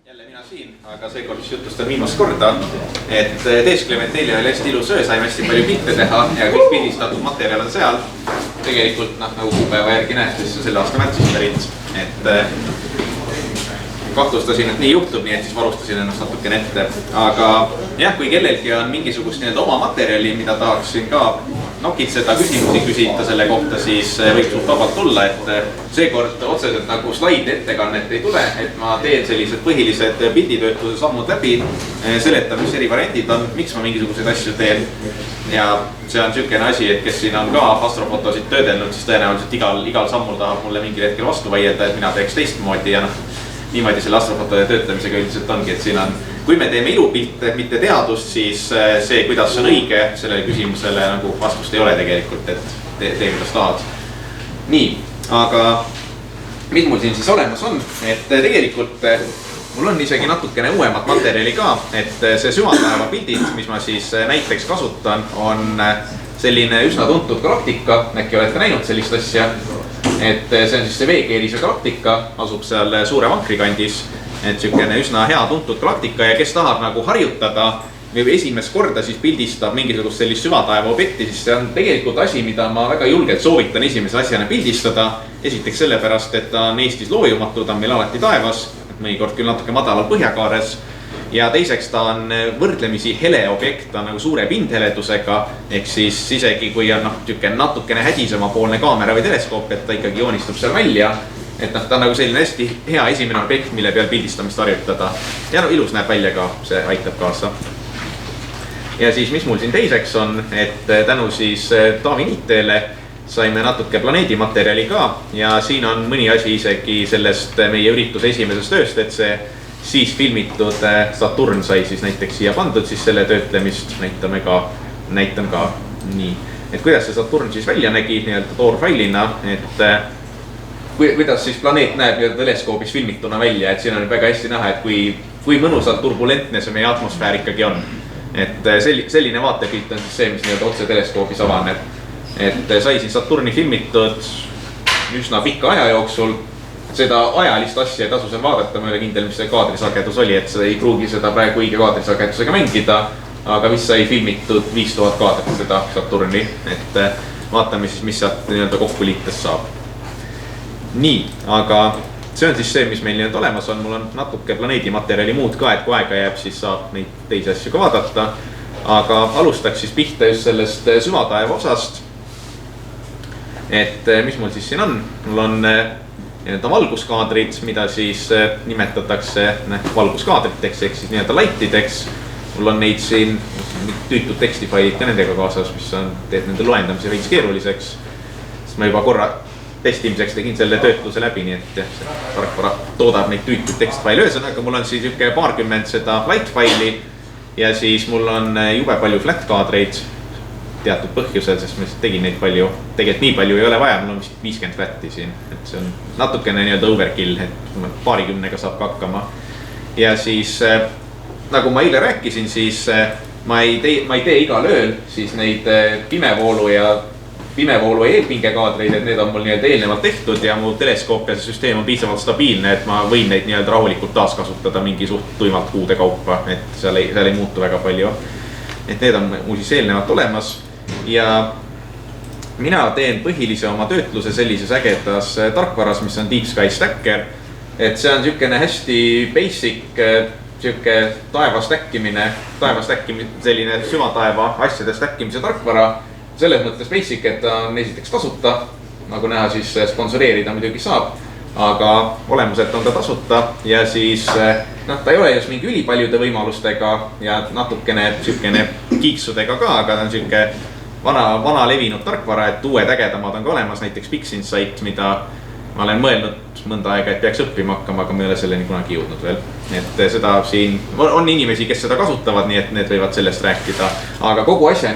Jälle mina siin, aga seekord siis jutustan viimast korda, et Teesklementeili oli hästi ilus öö, saime hästi palju pilte teha ja kõik pildistatud materjal on seal. Tegelikult nagu kuupäeva järgi näete, siis on selle aasta märtsis pärit, et kahtlustasin, et nii juhtub, nii et siis varustasin ennast natukene ette. Aga jah, kui kellelgi on mingisugust oma materjali, mida tahaksin ka nokitseda, küsimusi küsida selle kohta, siis võib suht vabalt tulla, et seekord otseselt nagu slaide ettekannet ei tule, et ma teen sellised põhilised pilditöötluse sammud läbi, seletan, mis eri variandid on, miks ma mingisuguseid asju teen. Ja see on niisugune asi, et kes siin on ka astrofotosid töödelnud, siis tõenäoliselt igal sammul tahab mulle mingil hetkel vastu vaielda, et mina teeks teistmoodi ja niimoodi selle astrofotode töötlemisega üldiselt ongi, et siin on, kui me teeme ilupilte, mitte teadust, siis see, kuidas on õige, sellele küsimusele nagu vastust ei ole tegelikult, et tee kuidas tahad. Nii, aga mis mul siin siis olemas on, et tegelikult mul on isegi natukene uuemat materjali ka, et see süvataeva pildid, mis ma siis näiteks kasutan, on selline üsna tuntud galaktika, äkki olete näinud sellist asja. Et see on siis see veekeerise galaktika, asub seal suure vankri kandis, et niisugune üsna hea tuntud galaktika ja kes tahab nagu harjutada või esimest korda siis pildistab mingisugust sellist süvataeva objekti, siis see on tegelikult asi, mida ma väga julgelt soovitan esimese asjana pildistada. Esiteks sellepärast, et ta on Eestis loojumatu, ta on meil alati taevas, mõnikord küll natuke madalal põhjakaares. Ja teiseks ta on võrdlemisi hele objekt, ta on nagu suure pindheledusega, ehk siis isegi kui on natukene hädisemapoolne kaamera või teleskoop, et ta ikkagi joonistub seal välja. Et ta on nagu selline hästi hea esimene objekt, mille peal pildistamist harjutada. Ja ilus näeb välja ka, see aitab kaasa. Ja siis mis mul siin teiseks on, et tänu siis Taavi Niiteele saime natuke planeedimaterjali ka ja siin on mõni asi isegi sellest meie ürituse esimesest ööst, et see siis filmitud Saturn sai siis näiteks siia pandud siis selle töötlemist, näitan ka nii. Et kuidas see Saturn siis välja nägi toorfailina, et kuidas siis planeet näeb teleskoobis filmituna välja, et siin on väga hästi näha, et kui mõnusalt turbulentne see meie atmosfäär ikkagi on. Et selline vaatepilt on siis see, mis otse teleskoobis avaneb. Et sai siis Saturni filmitud üsna pikka aja jooksul. Seda ajalist asja ei tasu sen vaadata, ma ei ole kindel, mis see kaadrisagedus oli, et see ei pruugi seda praegu õige kaadrisagedusega mängida, aga mis sai filmitud 5000 kaadrit seda Saturni, et vaatame siis, mis sealt kokku liites saab. Nii, aga see on siis see, mis meil olemas on, mul on natuke planeedimaterjali muud ka, et kui aega jääb, siis saab neid teisi asju ka vaadata, aga alustaks siis pihta just sellest süvataeva osast, et mis mul siis siin on, mul on valguskaadrid, mida siis nimetatakse valguskaadriteks, ehk siis lightideks. Mul on neid siin tüütud tekstifailid ka nendega kaasas, mis teeb nende loendamise veits keeruliseks. Sest ma juba korra testimiseks tegin selle töötluse läbi, nii et see tarkvara toodab neid tüütud tekstfaile. Ühesõnaga, mul on siis paarkümmend seda light faili ja siis mul on jube palju flat kaadreid teatud põhjusel, sest ma tegin neid palju, tegelikult nii palju ei ole vaja, mul on vist 50 flatti siin, et see on natukene overkill, et paarikümnega saab ka hakkama. Ja siis, nagu ma eile rääkisin, siis ma ei tee igal ööl siis neid pimevoolu ja eelpingekaadreid, et need on mul eelnevalt tehtud ja mu teleskoop ja see süsteem on piisavalt stabiilne, et ma võin neid rahulikult taaskasutada mingi suht tuimalt kuude kaupa, et seal ei muutu väga palju. Et need on mul siis eelnevalt olemas ja mina teen põhilise oma töötluse sellises ägedas tarkvaras, mis on Deep Sky Stacker. Et see on niisugune hästi basic taeva stackimine, selline süvataeva asjade stackimise tarkvara. Selles mõttes basic, et ta on esiteks tasuta, nagu näha siis sponsoreerida muidugi saab, aga olemuselt on ta tasuta ja siis ta ei ole just mingi ülipaljude võimalustega ja natukene kiiksudega ka, aga ta on niisugune vana levinud tarkvara, et uued ägedamad on ka olemas, näiteks PixInsight, mida ma olen mõelnud mõnda aega, et peaks õppima hakkama, aga ma ei ole selleni kunagi jõudnud veel. Et seda siin on inimesi, kes seda kasutavad, nii et need võivad sellest rääkida, aga kogu asja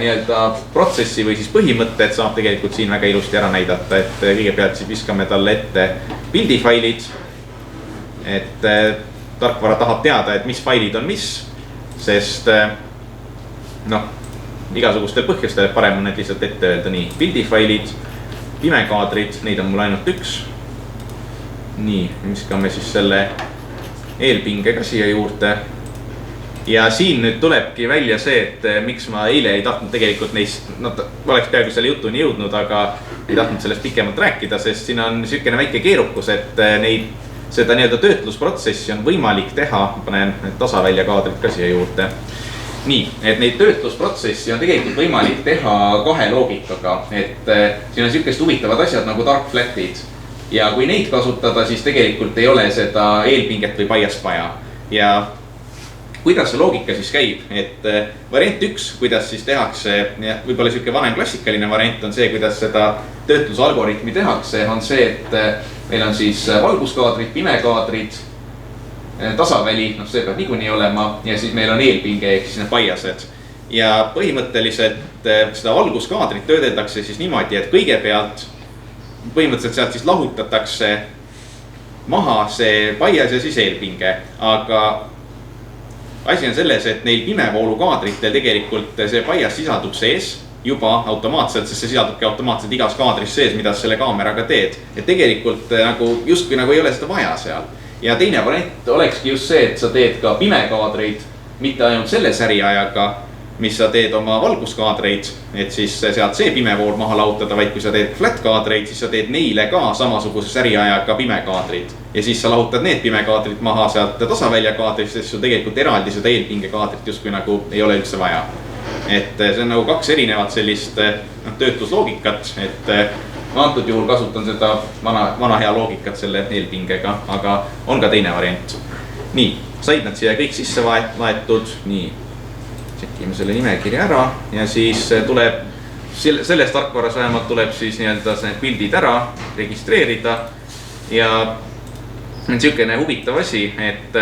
protsessi või siis põhimõtted saab tegelikult siin väga ilusti ära näidata, et kõigepealt siis viskame talle ette pildifailid, et tarkvara tahab teada, et mis failid on mis, sest igasugustel põhjustel parem on need lihtsalt ette öelda nii. Pildifailid, pimekaadrid, neid on mul ainult üks. Nii, viskame siis selle eelpinge ka siia juurde. Ja siin nüüd tulebki välja see, et miks ma eile ei tahtnud tegelikult neist, oleks peaaegu selle jutuni jõudnud, aga ei tahtnud sellest pikemalt rääkida, sest siin on sükene väike keerukus, et seda nii-öelda töötlusprotsessi on võimalik teha, panen tasavälja kaadrid ka siia juurde. Nii, et neid töötlusprotsessi on tegelikult võimalik teha kahe loogikaga, et siin on sükest huvitavad asjad nagu dark flatid. Ja kui neid kasutada, siis tegelikult ei ole seda eelpinget või biast vaja. Ja kuidas see loogika siis käib, et variant 1, kuidas siis tehakse, võib-olla siuke vanem klassikaline variant on see, kuidas seda töötlusalgoritmi tehakse, on see, et meil on siis valguskaadrid, pimekaadrid, tasaväli, see peab niikuinii olema ja siis meil on eelpinge ehk siis need biased. Ja põhimõtteliselt seda valguskaadrit töödeldakse siis niimoodi, et kõigepealt põhimõtteliselt sealt siis lahutatakse maha see bias ja siis eelpinge, aga asi on selles, et neil pimevoolukaadritel tegelikult see bias sisaldub sees juba automaatselt, sest see sisaldubki automaatselt igas kaadris sees, mida selle kaameraga teed. Et tegelikult justkui ei ole seda vaja seal. Ja teine variant olekski just see, et sa teed ka pimekaadreid, mitte ainult selle säriajaga, mis sa teed oma valguskaadreid, et siis sealt see pimevool maha lahutada, vaid kui sa teed flat kaadreid, siis sa teed neile ka samasuguse säriajaga pimekaadrid. Ja siis sa lahutad need pimekaadrid maha sealt tasavälja kaadrist, sest sul tegelikult eraldi seda eelpinge kaadrit justkui ei ole üldse vaja. Et see on kaks erinevat sellist töötlusloogikat, et ma antud juhul kasutan seda vana hea loogikat selle eelpingega, aga on ka teine variant. Nii, said nad siia kõik sisse laetud, nii. Tšekime selle nimekirja ära ja siis tuleb, selles tarkvaras vähemalt tuleb siis nii-öelda need pildid ära registreerida ja niisugune huvitav asi, et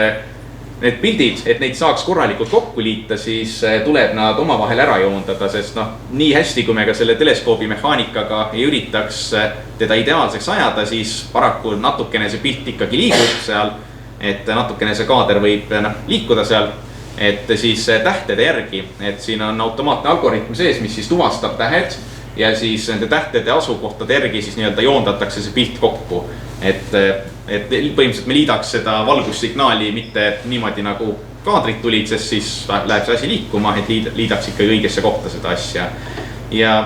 need pildid, et neid saaks korralikult kokku liita, siis tuleb nad omavahel ära joondada, sest nii hästi, kui me ka selle teleskoobi mehaanikaga ei üritaks teda ideaalseks ajada, siis paraku natukene see pilt ikkagi liigub seal, et natukene see kaader võib liikuda seal. Et siis tähtede järgi, et siin on automaatne algoritm sees, mis siis tuvastab tähed ja siis nende tähtede asukohtade järgi siis nii-öelda joondatakse see pilt kokku. Et põhimõtteliselt me liidaks seda valgussignaali mitte niimoodi nagu kaadrid tulid, sest siis läheb see asi liikuma, et liidaks ikkagi õigesse kohta seda asja. Ja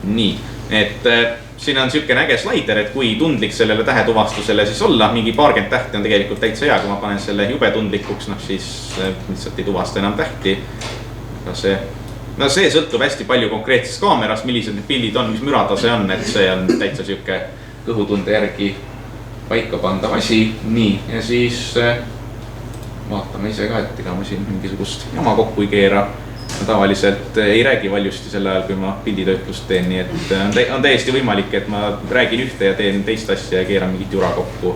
nii, et siin on sükene äge slaider, et kui tundlik sellele tähetuvastusele siis olla, mingi paarkümmend tähti on tegelikult täitsa hea, kui ma panen selle jube tundlikuks, siis lihtsalt ei tuvasta enam tähti. See sõltub hästi palju konkreetsest kaamerast, millised need pildid on, mis müratase on, et see on täitsa süke kõhutunde järgi paika pandav asi. Nii, ja siis vaatame ise ka, et ega ma siin mingisugust jama kokku ei keera. Ma tavaliselt ei räägi valjusti selle ajal, kui ma pilditöötlust teen, nii et on täiesti võimalik, et ma räägin ühte ja teen teist asja ja keeran mingit jura kokku.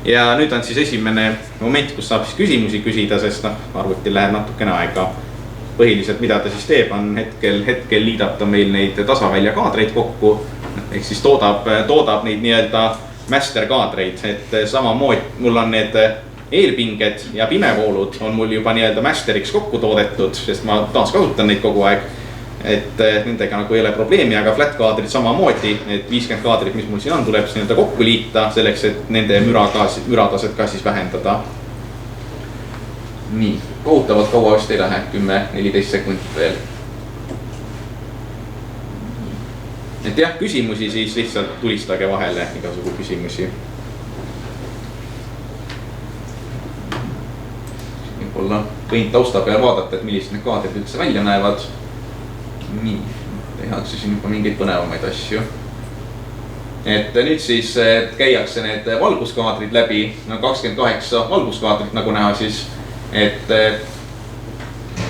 Ja nüüd on siis esimene moment, kus saab siis küsimusi küsida, sest arvutil läheb natukene aega. Põhiliselt, mida ta siis teeb, on hetkel liidab ta meil neid tasavälja kaadreid kokku, ehk siis toodab neid nii-öelda master kaadreid, et samamoodi mul on need eelpinged ja pimevoolud on mul juba nii-öelda masteriks kokku toodetud, sest ma taas kasutan neid kogu aeg. Et nendega ei ole probleemi, aga flat kaadrid samamoodi, et 50 kaadrit, mis mul siin on, tuleb nii-öelda kokku liita selleks, et nende mürataset ka siis vähendada. Nii, kohutavalt kaua vist ei lähe, 10-14 sekundit veel. Et jah, küsimusi siis lihtsalt tulistage vahele igasugu küsimusi. Võin tausta peal vaadata, et millised need kaadrid üldse välja näevad. Nii, tehakse siin juba mingeid põnevamaid asju. Et nüüd siis käiakse need valguskaadrid läbi, 28 valguskaadrit nagu näha siis, et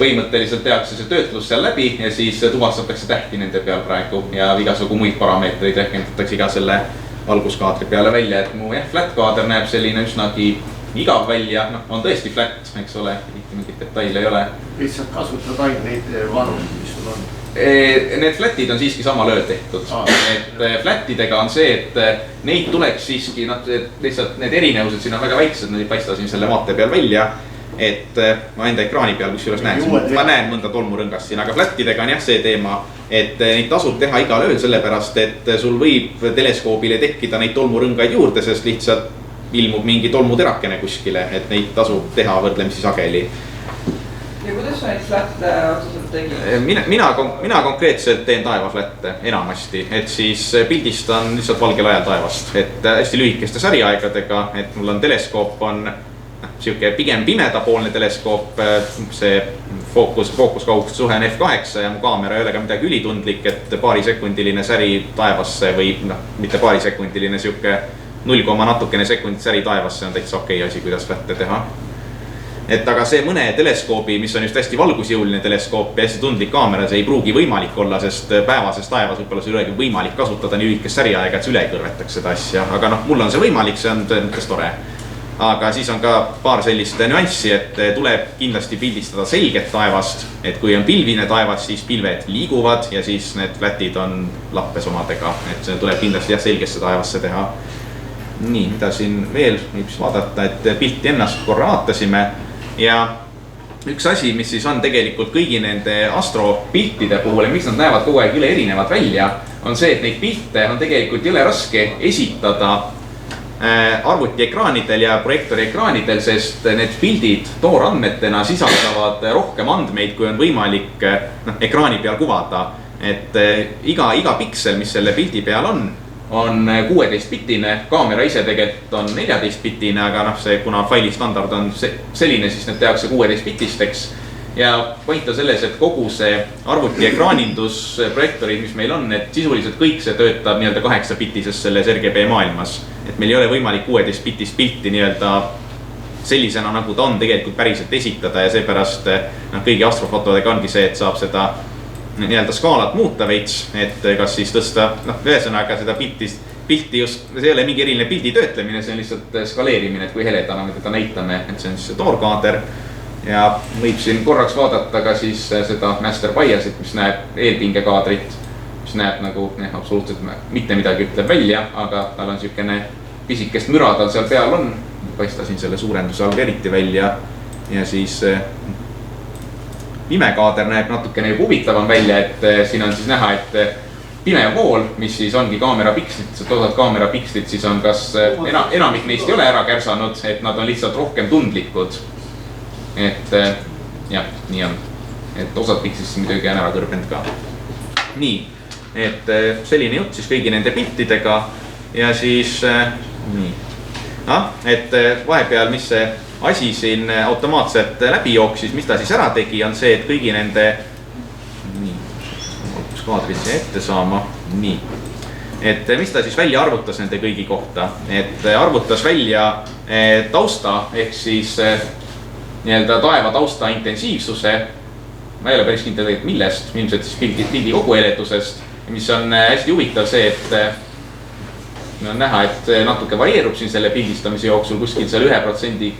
põhimõtteliselt tehakse see töötlus seal läbi ja siis tuvastatakse tähti nende peal praegu ja igasugu muid parameetreid rehkendatakse iga selle valguskaadri peale välja, et mu flat kaader näeb selline üsnagi igav välja, on tõesti flat, eks ole, mingit detaile ei ole. Lihtsalt kasutad ainult neid varusid, mis sul on? Need flatid on siiski sama lööd tehtud, et flatidega on see, et neid tuleks siiski, lihtsalt need erinevused siin on väga väiksed, need ei paista siin selle vaate peal välja, et ma enda ekraani peal, kus juures näen, ma näen mõnda tolmurõngast siin, aga flatidega on jah see teema, et neid tasub teha igal ööl sellepärast, et sul võib teleskoobile tekkida neid tolmurõngaid juurde, sest lihtsalt ilmub mingi tolmuterakene kuskile, et neid tasub teha võrdlemisi sageli. Ja kuidas sa neid flatte otseselt tegid? Mina konkreetselt teen taevaflatte enamasti, et siis pildistan lihtsalt valgel ajal taevast, et hästi lühikeste sariaegadega, et mul on teleskoop on siuke pigem pimedapoolne teleskoop, see fookuskaugussuhe on f8 ja mu kaamera ei ole ka midagi ülitundlik, et paarisekundiline säri taevasse või mitte paarisekundiline siuke 0, natukene sekundit säri taevasse on täitsa okei asi, kuidas flatte teha. Et aga see mõne teleskoobi, mis on just hästi valgusjõuline teleskoop ja hästi tundlik kaamera, see ei pruugi võimalik olla, sest päevases taevas võib-olla see ülegi võimalik kasutada nii lühikest säriaega, et see üle ei kõrvetaks seda asja, aga mul on see võimalik, see on tõenäoliselt tore. Aga siis on ka paar sellist nüanssi, et tuleb kindlasti pildistada selget taevast, et kui on pilvine taevas, siis pilved liiguvad ja siis need flatid on lappes omadega, et see tuleb kindlasti selgesse taevasse teha. Nii, mida siin veel võib vaadata, et pilti ennast korra vaatasime ja üks asi, mis siis on tegelikult kõigi nende astropiltide puhul ja miks nad näevad kogu aeg üle erinevad välja, on see, et neid pilte on tegelikult jõle raske esitada arvutiekraanidel ja projektoriekraanidel, sest need pildid toorandmetena sisaldavad rohkem andmeid, kui on võimalik ekraani peal kuvada. Et iga piksel, mis selle pildi peal on 16-bitine, kaamera ise tegelikult on 14-bitine, aga see, kuna faili standard on selline, siis need tehakse 16-bitisteks. Ja point on selles, et kogu see arvutiekraanindus projektorid, mis meil on, et sisuliselt kõik see töötab 8-bitises selles RGB maailmas. Et meil ei ole võimalik 16-bitist pilti sellisena, nagu ta on tegelikult päriselt esitada ja seepärast kõigi astrofotodega ongi see, et saab seda skaalat muuta veits, et kas siis tõsta, ühesõnaga seda pilti just, see ei ole mingi eriline pildi töötlemine, see on lihtsalt skaleerimine, et kui heledana me teda näitame, et see on siis see toorkaader. Ja võib siin korraks vaadata ka siis seda master biasit, mis näeb eelpingekaadrit, mis näeb nagu absoluutselt mitte midagi ütleb välja, aga tal on siukene pisikest müra tal seal peal on, paista siin selle suurenduse all eriti välja ja siis pimekaader näeb natukene juba huvitavam välja, et siin on siis näha, et pime pool, mis siis ongi kaamera pikslid, osad kaamera pikslid siis on kas enamik neist ei ole ära kärsanud, et nad on lihtsalt rohkem tundlikud. Et jah, nii on, et osad pikslid siis midagi on ära kõrbenud ka. Nii, et selline jutt siis kõigi nende piltidega ja siis nii. Et vahepeal, mis see asi siin automaatselt läbi jooksis, mis ta siis ära tegi, on see, et kõigi nende kaadrit siia ette saama. Nii. Et mis ta siis välja arvutas nende kõigi kohta, et arvutas välja tausta ehk siis taeva tausta intensiivsuse. Ma ei ole päris kindel, millest, ilmselt siis pildi kogu heletusest, mis on hästi huvitav see, et on näha, et natuke varieerub siin selle pildistamise jooksul kuskil seal 1%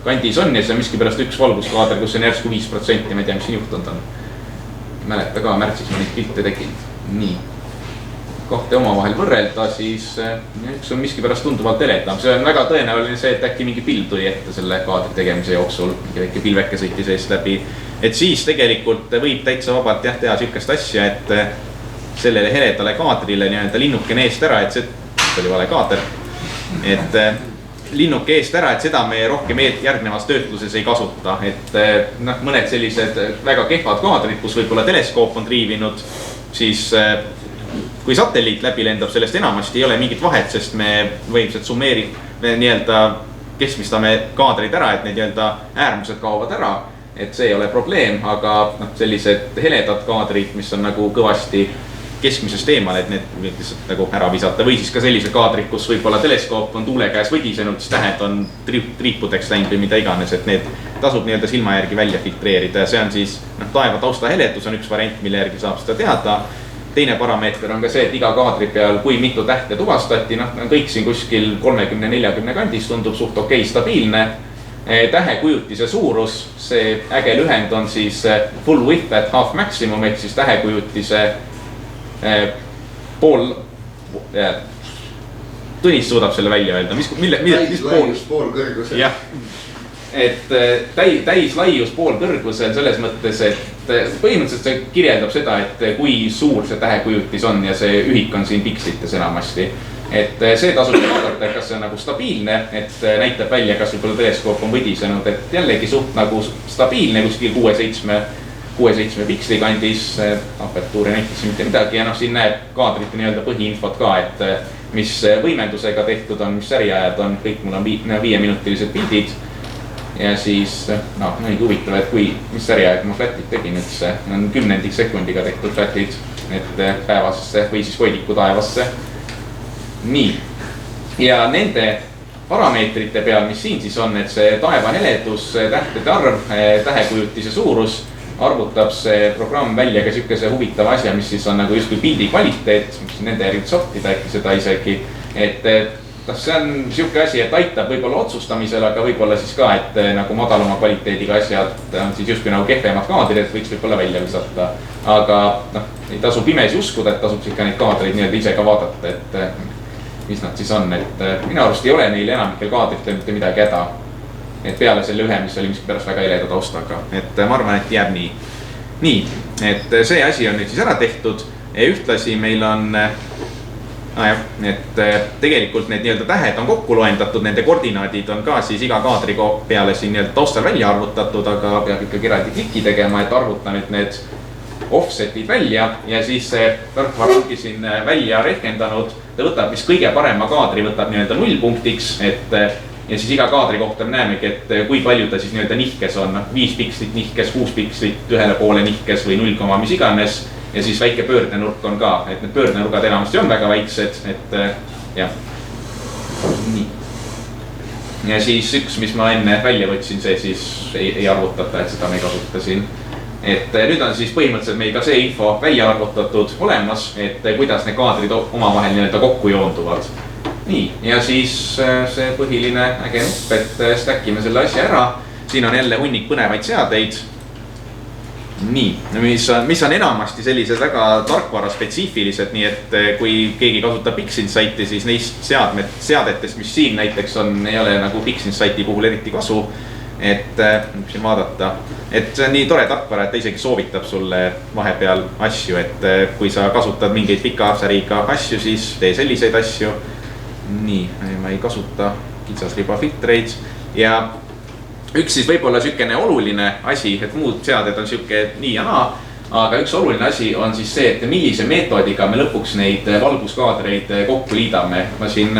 kandis on ja see on miskipärast üks valguskaader, kus on järsku 5%, ma ei tea, mis siin juhtunud on. Mäleta ka, märtsis ma neid pilte tegin. Nii. Kahte omavahel võrrelda, siis üks on miskipärast tunduvalt eledam. See on väga tõenäoline see, et äkki mingi pild tuli ette selle kaadri tegemise jooksul. Mingi väike pilveke sõitis eest läbi. Et siis tegelikult võib täitsa vabalt teha siukest asja, et sellele heledale kaadrile linnukene eest ära, et see oli vale kaader. Et linnuke eest ära, et seda me rohkem järgnevas töötluses ei kasuta, et mõned sellised väga kehvad kaadrid, kus võib-olla teleskoop on triivinud, siis kui satelliit läbi lendab, sellest enamasti ei ole mingit vahet, sest me võimsalt keskmistame kaadrid ära, et need äärmused kaovad ära, et see ei ole probleem, aga sellised heledad kaadrid, mis on nagu kõvasti keskmisest eemale, et need lihtsalt nagu ära visata või siis ka sellised kaadrid, kus võib-olla teleskoop on tuule käes võdisenud, siis tähed on triipudeks läinud või mida iganes, et need tasub silma järgi välja filtreerida ja see on siis taeva tausta heletus on üks variant, mille järgi saab seda teada. Teine parameeter on ka see, et iga kaadri peal, kui mitu tähte tuvastati, kõik siin kuskil 30-40 kandis tundub suht okei, stabiilne. Tähe kujutise suurus, see äge lühend on siis full width at half maximum, ehk siis tähe kujutise pool, Tõnis suudab selle välja öelda, mis pool kõrgusel. Jah, et täislaius pool kõrgusel selles mõttes, et põhimõtteliselt see kirjeldab seda, et kui suur see tähekujutis on ja see ühik on siin pikslites enamasti. et see tasub vaadata, kas see on nagu stabiilne, et näitab välja, kas võib-olla teleskoop on võdisenud, et jällegi suht nagu stabiilne kuskil 6-7 piksli kandis, apertuuri näiteks mitte midagi ja siin näeb kaadrite nii-öelda põhiinfot ka, et mis võimendusega tehtud on, mis säriajad on, kõik mul on 5-minutilised pildid. Ja siis, õige huvitav, et mis säriajad ma flatid tegin, et see on 10 sekundiga tehtud flatid, et päevasesse või siis voidiku taevasse. Nii, ja nende parameetrite peal, mis siin siis on, et see taeva heledus, tähtede arv, tähekujutise suurus, arvutab see programm välja ka siukese huvitava asja, mis siis on nagu justkui pildi kvaliteet, mis nende järgi sortida äkki seda isegi, et see on siuke asi, et aitab võib-olla otsustamisel, aga võib-olla siis ka, et nagu madalama kvaliteediga asjad on siis justkui nagu kehvemad kaadrid, et võiks võib-olla välja visata. Aga ei tasu pimesi uskuda, et tasub ikka neid kaadreid nii-öelda ise ka vaadata, et mis nad siis on, et minu arust ei ole neil enamikel kaadritel mitte midagi häda. Et peale selle ühe, mis oli miskipärast väga heleda taustaga, et ma arvan, et jääb nii. Nii, et see asi on nüüd siis ära tehtud. Ühtlasi meil on, et tegelikult need nii-öelda tähed on kokku loendatud, nende koordinaadid on ka siis iga kaadri peale siin nii-öelda taustal välja arvutatud, aga peab ikkagi eraldi kliki tegema, et arvuta nüüd need offsetid välja ja siis see tarkvara ongi siin välja rehkendanud. Ta võtab, mis kõige parema kaadri võtab nii-öelda nullpunktiks, et ja siis iga kaadri kohta me näemegi, et kui palju ta siis nii-öelda nihkes on, 5 pikslit nihkes, 6 pikslit ühele poole nihkes või 0, mis iganes. Ja siis väike pöördenurk on ka, et need pöördenurgad enamasti on väga väiksed, et jah. Nii. Ja siis üks, mis ma enne välja võtsin, see siis ei arvutata, et seda me kasutasin. Et nüüd on siis põhimõtteliselt meil ka see info välja arvutatud olemas, et kuidas need kaadrid omavahel nii-öelda kokku joonduvad. Nii, ja siis see põhiline äge nupp, et stackime selle asja ära. Siin on jälle hunnik põnevaid seadeid. Nii, mis on enamasti sellised väga tarkvara spetsiifilised, nii et kui keegi kasutab PixInsight'i, siis neist seadetest, mis siin näiteks on, ei ole nagu PixInsight'i puhul eriti kasu. Et siin vaadata, et see on nii tore tarkvara, et ta isegi soovitab sulle vahepeal asju, et kui sa kasutad mingeid pika säriga asju, siis tee selliseid asju. Nii, ma ei kasuta kitsasriba filtreid ja üks siis võib-olla sükene oluline asi, et muud seaded on süke nii ja naa, aga üks oluline asi on siis see, et millise meetodiga me lõpuks neid valguskaadreid kokku liidame. Ma siin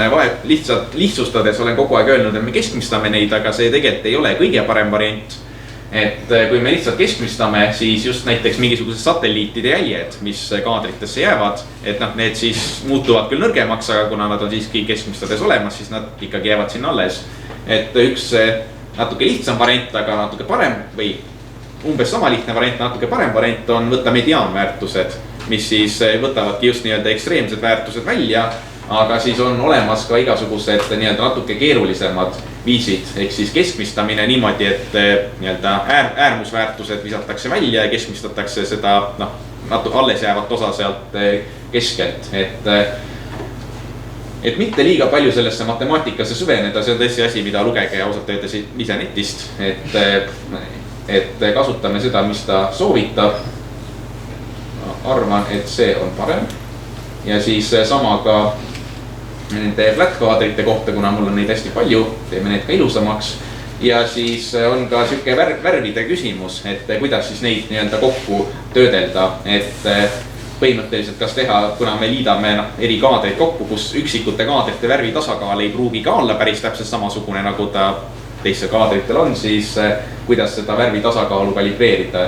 lihtsalt lihtsustades olen kogu aeg öelnud, et me keskmistame neid, aga see tegelikult ei ole kõige parem variant. Et kui me lihtsalt keskmistame, siis just näiteks mingisugused satelliitide jäljed, mis kaadritesse jäävad, et need siis muutuvad küll nõrgemaks, aga kuna nad on siiski keskmistades olemas, siis nad ikkagi jäävad sinna alles. Et üks natuke lihtsam variant, aga natuke parem või umbes sama lihtne variant, natuke parem variant on võtta mediaanväärtused, mis siis võtavadki just nii-öelda ekstreemsed väärtused välja, aga siis on olemas ka igasugused nii-öelda natuke keerulisemad viisid, ehk siis keskmistamine niimoodi, et nii-öelda äärmusväärtused visatakse välja ja keskmistatakse seda alles jäävat osa sealt keskelt, et mitte liiga palju sellesse matemaatikasse süveneda, see on tõesti asi, mida lugege ausalt öeldes ise netist, et kasutame seda, mis ta soovitab. Arvan, et see on parem. Ja siis sama ka nende flat-kaadrite kohta, kuna mul on neid hästi palju, teeme need ka ilusamaks. Ja siis on ka siuke värvide küsimus, et kuidas siis neid nii-öelda kokku töödelda, et põhimõtteliselt kas teha, kuna me liidame eri kaadreid kokku, kus üksikute kaadrite värvi tasakaal ei pruugi ka olla päris täpselt samasugune, nagu ta teiste kaadritel on, siis kuidas seda värvi tasakaalu kalibreerida.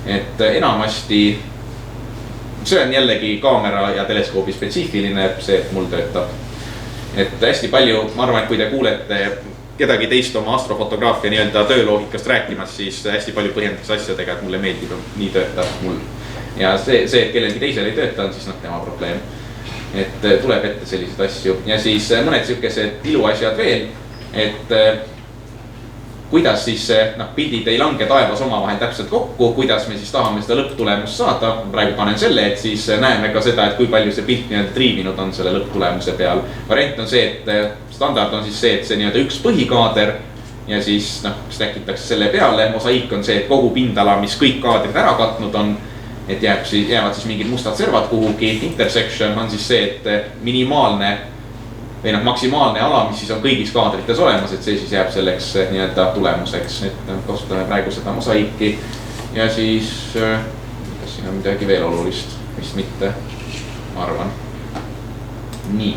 Et enamasti, see on jällegi kaamera ja teleskoobi spetsiifiline, see mul töötab. Et hästi palju, ma arvan, et kui te kuulete kedagi teist oma astrofotograafia nii-öelda tööloogikast rääkimas, siis hästi palju põhjendatakse asjadega, et mulle meeldib, nii töötab mul. Ja see, et kellelgi teisel ei tööta, on siis tema probleem. Et tuleb ette selliseid asju. Ja siis mõned siukesed iluasjad veel, et kuidas siis pildid ei lange taevas omavahel täpselt kokku, kuidas me siis tahame seda lõpptulemust saada. Praegu panen selle, et siis näeme ka seda, et kui palju see pilt nii-öelda triivinud on selle lõpptulemuse peal. Variant on see, et standard on siis see, et see nii-öelda üks põhikaader ja siis stackitakse selle peale. Mosaiik on see, et kogu pindala, mis kõik kaadrid ära katnud on, et jäävad siis mingid mustad servad kuhugi. Intersection on siis see, et minimaalne või noh, maksimaalne ala, mis siis on kõigis kaadrites olemas, et see siis jääb selleks nii-öelda tulemuseks, et kasutame praegu seda mosaiki ja siis kas siin on midagi veel olulist, vist mitte, ma arvan. Nii,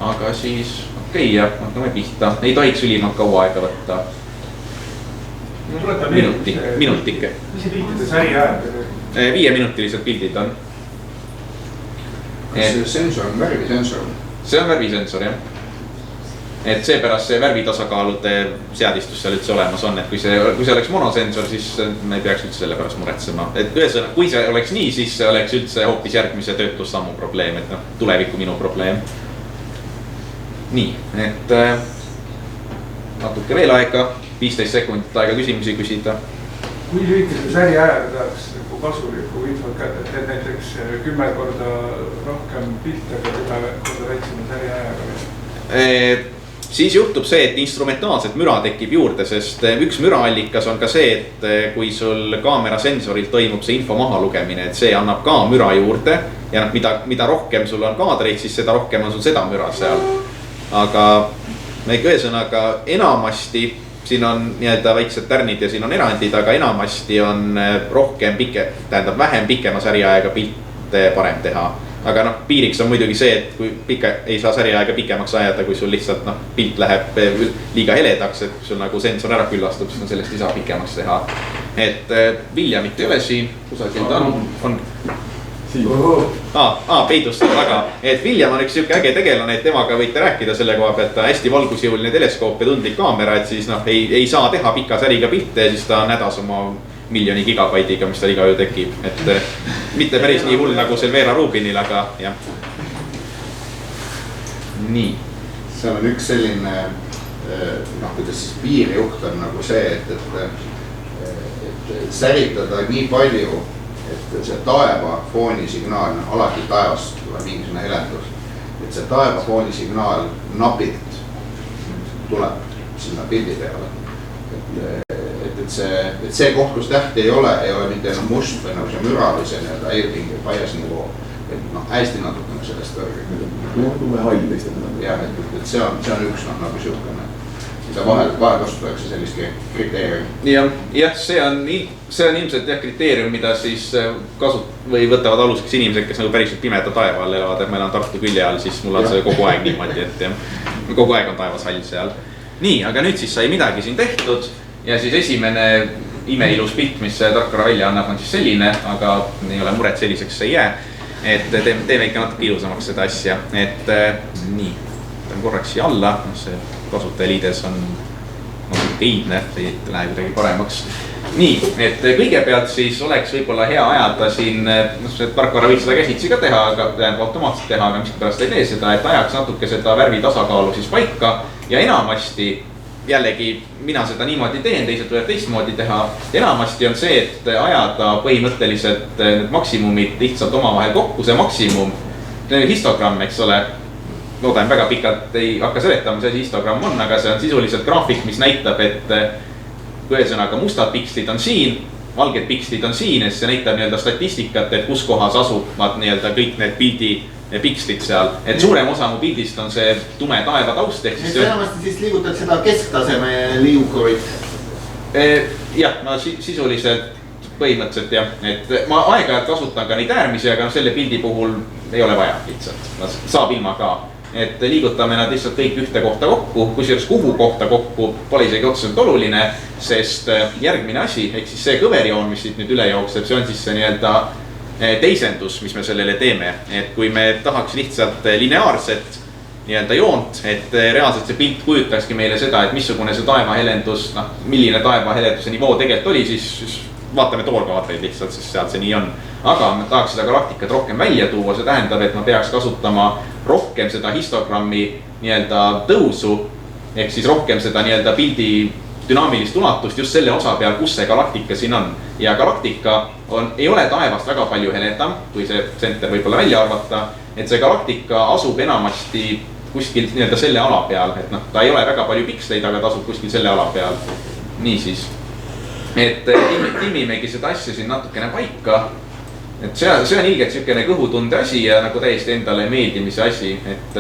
aga siis okei, ja hakkame pihta, ei tohiks ülimalt kaua aega võtta. Minutike. Mis see piltide säri ajab? 5-minutilised pildid on. Kas see sensor on värvisensor? See on värvisensor, jah. Et seepärast see värvitasakaalude seadistus seal üldse olemas on, et kui see oleks monosensor, siis me ei peaks üldse selle pärast muretsema. Et ühesõnaga, kui see oleks nii, siis see oleks üldse hoopis järgmise töötlussammu probleem, et tuleviku minu probleem. Nii, et natuke veel aega, 15 sekundit aega küsimusi küsida. Kui lühikese säri ajaga tahaks kasulikku infot kätte, et teed näiteks 10 korda rohkem pilte, aga 10 korda väiksema säri ajaga? Siis juhtub see, et instrumentaalset müra tekib juurde, sest üks müraallikas on ka see, et kui sul kaamera sensorilt toimub see info maha lugemine, et see annab ka müra juurde ja mida rohkem sul on kaadreid, siis seda rohkem on sul seda müra seal. Aga ühesõnaga enamasti siin on nii-öelda väiksed tärnid ja siin on erandid, aga enamasti on vähem pikema säriajaga pilte parem teha. Aga piiriks on muidugi see, et kui ei saa säriaega pikemaks ajada, kui sul lihtsalt pilt läheb liiga heledaks, et sul nagu sensor ära küllastub, siis sellest ei saa pikemaks teha. Et Williamit ei ole siin, kusagil ta on. Peidus seal taga. Et William on üks siuke äge tegelane, et temaga võite rääkida selle koha pealt, ta hästi valgusjõuline teleskoop ja tundlik kaamera, et siis ei saa teha pika säriga pilte ja siis ta on hädas oma miljoni gigabaidiga, mis tal iga öö tekib, et mitte päris nii hull nagu Vera Rubinil, aga jah. Nii. Seal on üks selline, kuidas siis piirjuht on nagu see, et säritada nii palju, et see taeva foonisignaal, alati taevast tuleb mingisugune helendus, et see taeva foonisignaal napilt tuleb sinna pildi peale. Et see koht, kus tähti ei ole mitte enam must või nagu see müra või see airpingi paias nivoo. Et hästi natukene sellest kõrge. Tume hall teistel. Jah, et see on üks nagu siukene. Mida vahel kasutatakse sellist kriteerium. Jah, see on ilmselt kriteerium, mida siis võtavad aluseks inimesed, kes nagu päriselt pimeda taeva all elavad, et meil on Tartu külje all, siis mul on see kogu aeg niimoodi, et kogu aeg on taevas hall seal. Nii, aga nüüd siis sai midagi siin tehtud ja siis esimene imeilus pilt, mis tarkvara välja annab, on siis selline, aga ei ole muret, selliseks see ei jää. Et teeme ikka natuke ilusamaks seda asja, et nii, võtan korraks siia alla, see kasutajaliides on iidne, see läheb kuidagi paremaks. Nii, et kõigepealt siis oleks võib-olla hea ajada siin, tarkvara võiks seda käsitsi ka teha, aga automaatselt teha, aga miskipärast ei tee seda, et ajaks natuke seda värvi tasakaalu siis paika ja enamasti jällegi mina seda niimoodi teen, teised võivad teistmoodi teha. Enamasti on see, et ajada põhimõtteliselt need maksimumid lihtsalt omavahel kokku, see maksimum, histogramm, eks ole. Loodan väga pikalt ei hakka seletama, see histogramm on, aga see on sisuliselt graafik, mis näitab, et ühesõnaga mustad pikslid on siin, valged pikslid on siin, et see näitab nii-öelda statistikat, et kus kohas asuvad nii-öelda kõik need pildi pikslid seal, et suurem osa mu pildist on see tume taeva taust. Enamasti siis liigutad seda kesktaseme liukurit? Jah, ma sisuliselt põhimõtteliselt jah, et ma aeg-ajalt kasutan ka neid äärmisi, aga selle pildi puhul ei ole vaja lihtsalt, saab ilma ka. Et liigutame nad lihtsalt kõik ühte kohta kokku, kusjuures kuhu kohta kokku pole isegi otseselt oluline, sest järgmine asi, ehk siis see kõverjoon, mis siit nüüd üle jookseb, see on siis see nii-öelda teisendus, mis me sellele teeme, et kui me tahaks lihtsalt lineaarset nii-öelda joont, et reaalselt see pilt kujutakski meile seda, et missugune see taevahelendus, milline taevahelenduse nivoo tegelikult oli, siis vaatame toorkaatreid lihtsalt, sest sealt see nii on. Aga me tahaks seda galaktikat rohkem välja tuua, see tähendab, et ma peaks kasutama rohkem seda histogrammi nii-öelda tõusu, ehk siis rohkem seda nii-öelda pildi dünaamilist ulatust just selle osa peal, kus see galaktika siin on. Ja galaktika ei ole taevast väga palju heledam, kui see tsenter võib-olla välja arvata, et see galaktika asub enamasti kuskil nii-öelda selle ala peal, et ta ei ole väga palju piksleid, aga ta asub kuskil selle ala peal. Niisiis, et timmimegi seda asja siin natukene paika, et see on ilgelt siukene kõhutunde asi ja nagu täiesti endale meeldimise asi, et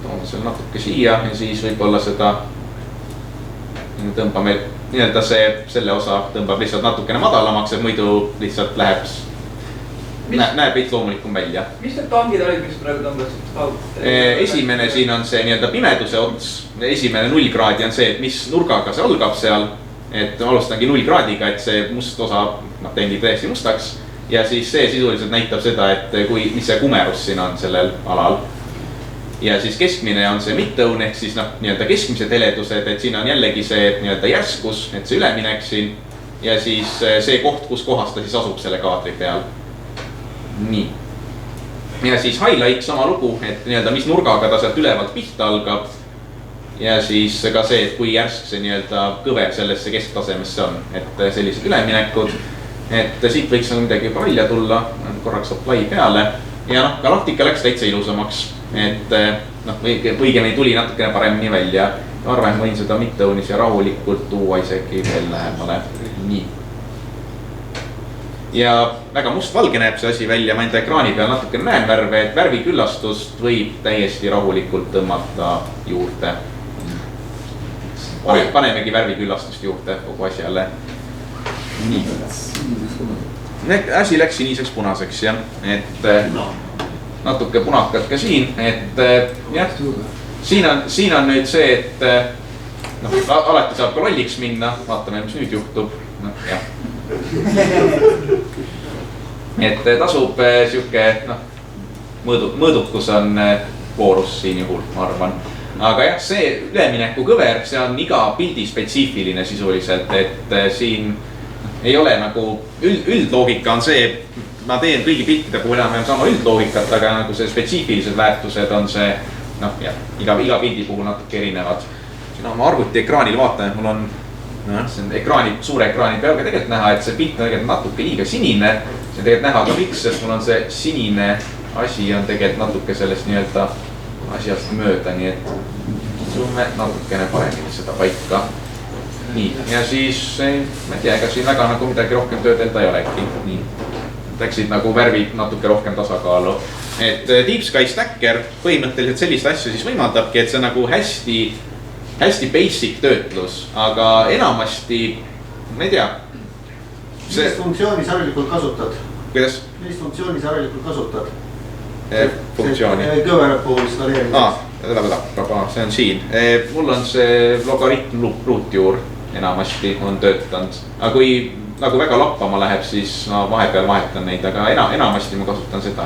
toome selle natuke siia ja siis võib-olla seda tõmbame nii-öelda selle osa tõmbab lihtsalt natukene madalamaks, et muidu lihtsalt läheb, näeb veits loomulikum välja. Mis need tangid olid, mis praegu tõmbasid? Esimene siin on see nii-öelda pimeduse ots, esimene 0 kraadi on see, et mis nurgaga see algab seal. Et alustangi 0 kraadiga, et see must osa teenib täiesti mustaks ja siis see sisuliselt näitab seda, et mis see kumerus siin on sellel alal. Ja siis keskmine on see mid-tone ehk siis nii-öelda keskmised heledused, et siin on jällegi see nii-öelda järskus, et see üleminek siin ja siis see koht, kus kohas ta siis asub selle kaadri peal. Nii. Ja siis highlight sama lugu, et nii-öelda mis nurgaga ta sealt ülevalt pihta algab. Ja siis ka see, et kui järsk see nii-öelda kõver sellesse kesktasemesse on, et sellised üleminekud. Et siit võiks midagi juba välja tulla, korraks apply peale ja galaktika läks täitsa ilusamaks, et õigemini tuli natukene paremini välja. Arvan, võin seda mid-tone'is ja rahulikult tuua isegi veel lähemale. Nii. Ja väga must-valge näeb see asi välja, ma enda ekraani peal natukene näen värve, et värviküllastust võib täiesti rahulikult tõmmata juurde. Panemegi värviküllastust juurde kogu asjale. Nii. Asi läks siniseks punaseks, jah, et natuke punakat ka siin, et jah, siin on nüüd see, et alati saab ka lolliks minna, vaatame, mis nüüd juhtub. Jah. Et tasub siuke, mõõdukus on voorus siin juhul, ma arvan. Aga jah, see ülemineku kõver, see on iga pildi spetsiifiline sisuliselt, et siin ei ole nagu üldloogika on see, ma teen kõigi piltide puhul enam sama üldloogikat, aga nagu see spetsiifilised väärtused on see, iga pildi puhul natuke erinevad. Siin on ma arvuti ekraanil vaatan, et mul on suure ekraani peal ka tegelikult näha, et see pilt on tegelikult natuke liiga sinine. See on tegelikult näha ka miks, sest mul on see sinine asi on tegelikult natuke sellest nii-öelda asjast mööda, nii et suume natukene paremini seda paika. Nii, ja siis, ma ei tea, ega siin väga nagu midagi rohkem töödelda ei olegi. Nii, läksid nagu värvid natuke rohkem tasakaalu. Et Deep Sky Stacker põhimõtteliselt sellist asju siis võimaldabki, et see nagu hästi basic töötlus, aga enamasti, ma ei tea. Millist funktsiooni sa harilikult kasutad? Kuidas? Millist funktsiooni sa harilikult kasutad? Funktsiooni. Kõvera puhul skaleerimiseks. See on siin. Mul on see logaritm ruutjuur enamasti on töötanud. Aga kui nagu väga lappama läheb, siis ma vahepeal vahetan neid, aga enamasti ma kasutan seda.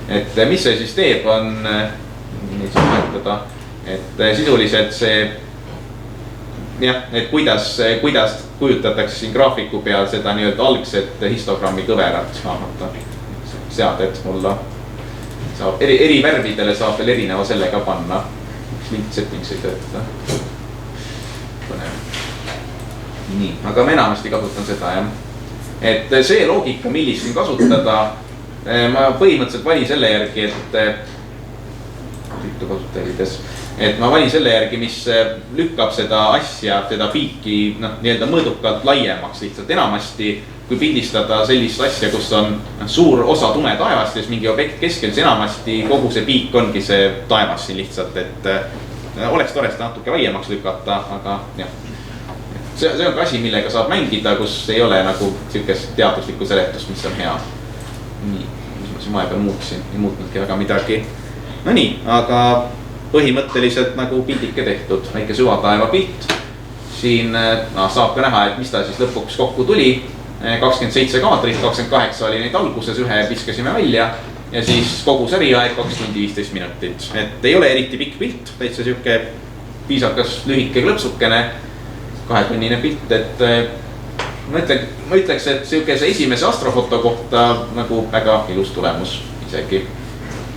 Et mis see siis teeb, on et sisuliselt see jah, et kuidas kujutatakse siin graafiku peal seda nii-öelda algset histogrammi kõverat seadet mulla. Saab eri värvidele saab veel erineva sellega panna. Üks lint settings ei tööta. Nii, aga ma enamasti kasutan seda, jah. Et see loogika, millist siin kasutada, ma põhimõtteliselt valin selle järgi, et ma valin selle järgi, mis lükkab seda asja, seda piiki nii-öelda mõõdukalt laiemaks lihtsalt enamasti. Kui pildistada sellist asja, kus on suur osa tume taevast ja siis mingi objekt keskel, siis enamasti kogu see piik ongi see taevas siin lihtsalt, et oleks tore seda natuke laiemaks lükata, aga jah. See on ka asi, millega saab mängida, kus ei ole nagu siukest teaduslikku seletust, mis on hea. Nii, mis ma siin vahepeal muutsin, ei muutnudki väga midagi. No nii, aga põhimõtteliselt nagu pildike tehtud, väike süvataeva pilt. Siin saab ka näha, et mis ta siis lõpuks kokku tuli. 27 kaadrit, 28 oli neid alguses, ühe viskasime välja ja siis kogu säriaeg 2 tundi 15 minutit. Et ei ole eriti pikk pilt, täitsa siuke piisakas lühike klõpsukene, 2-tunnine pilt, et ma ütleks, et siukese esimese astrofoto kohta nagu väga ilus tulemus isegi.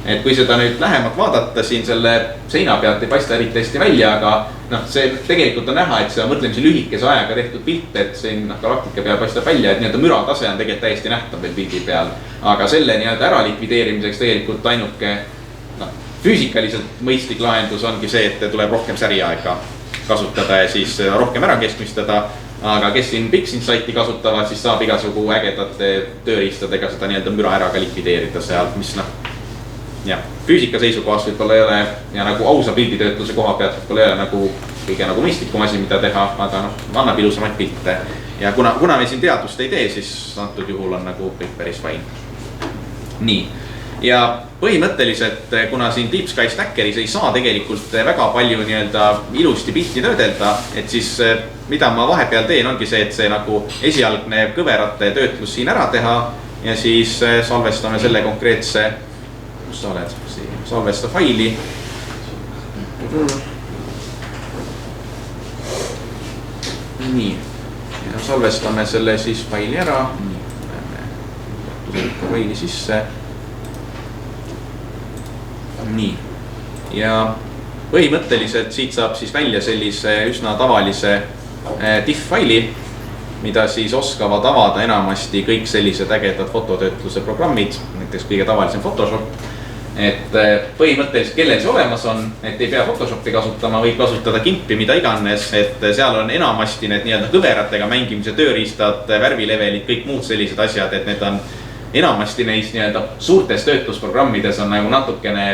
Et kui seda nüüd lähemalt vaadata, siin selle seina pealt ei paista eriti hästi välja, aga see tegelikult on näha, et see on mõtlemisi lühikese ajaga tehtud pilt, et siin galaktika peal paistab välja, et nii-öelda müratase on tegelikult täiesti nähtav veel pildi peal. Aga selle nii-öelda ära likvideerimiseks tegelikult ainuke füüsikaliselt mõistlik lahendus ongi see, et tuleb rohkem säriaega kasutada ja siis rohkem ära keskmistada. Aga kes siin PixInsight'i kasutavad, siis saab igasugu ägedate tööriistadega seda nii-öelda müra ära ka likvideerida sealt, mis jah, füüsika seisukohast võib-olla ei ole ja nagu ausa pilditöötluse koha pealt võib-olla ei ole nagu kõige nagu mõistlikum asi, mida teha, aga noh, annab ilusamaid pilte. Ja kuna me siin teadust ei tee, siis antud juhul on nagu kõik päris fine. Nii, ja põhimõtteliselt, kuna siin Deep Sky Stackeris ei saa tegelikult väga palju nii-öelda ilusti pilti töödelda, et siis mida ma vahepeal teen, ongi see, et see nagu esialgne kõverate töötlus siin ära teha ja siis salvestame selle konkreetse, kus sa oled, salvesta faili. Nii, ja salvestame selle siis faili ära. Läheme faili sisse. Nii, ja põhimõtteliselt siit saab siis välja sellise üsna tavalise TIFF-faili, mida siis oskavad avada enamasti kõik sellised ägedad fototöötluse programmid, näiteks kõige tavalisem Photoshop. Et põhimõtteliselt kellel see olemas on, et ei pea Photoshopi kasutama, võib kasutada Gimpi, mida iganes, et seal on enamasti need nii-öelda kõveratega mängimise tööriistad, värvilevelid, kõik muud sellised asjad, et need on enamasti neis nii-öelda suurtes töötlusprogrammides on nagu natukene